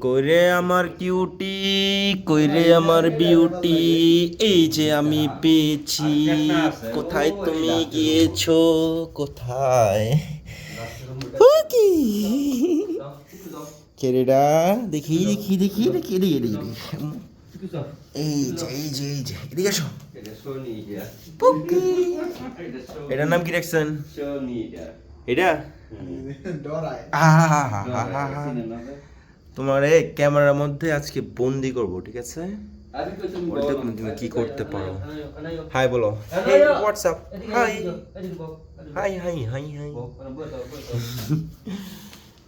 কইরে আমার কিউটি, কইরে আমার বিউটি, এই যে আমি পেয়েছি। কোথায় তুমি গিয়েছো, কোথায়? কি কেরেডা? দেখি দেখি দেখি দেখি দেখি দেখি, এই যে এই যে এই যে এদিকে এসো। পুকি, এটার নাম কি রাখছেন? এটা তোমার এই ক্যামেরার মধ্যে আজকে বন্দি করব, ঠিক আছে? দেখুন তুমি কি করতে পারো। হাই বলো, WhatsApp, high high high high high.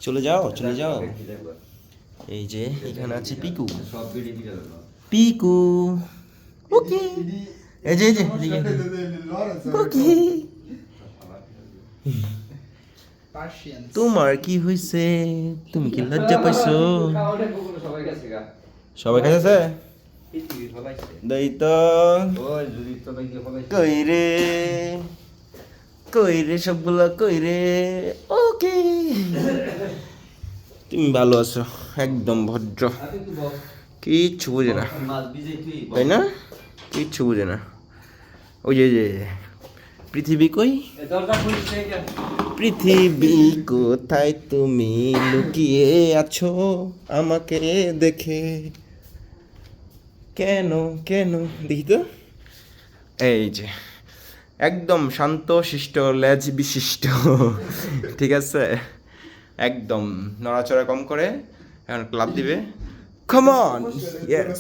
চলে যাও চলে যাও। এই যে এখানে আছে পিকু, পিকু ওকে। এই যে এই যে ওকে। তোমার কি হইছে? তুমি কি লজ্জা পাইছো? সবাই খাইছে? দেই তো। কই রে, কই রে সবগুলো কই রে? ওকে, তুমি ভালো আছো, একদম ভদ্র, কিচ্ছু বুঝে না, তাই না? কিচ্ছু বুঝে না। ওই যে পৃথিবী কই, পৃথিবী কোথায় তুমি লুকিয়ে আছো আমাকে দেখে? কেন কেন দেখি তো। এই যে একদম শান্ত শিষ্ট লেজ বিশিষ্ট, ঠিক আছে? একদম নড়াচড়া কম করে এখন ক্লাব দিবে। Come on, yes.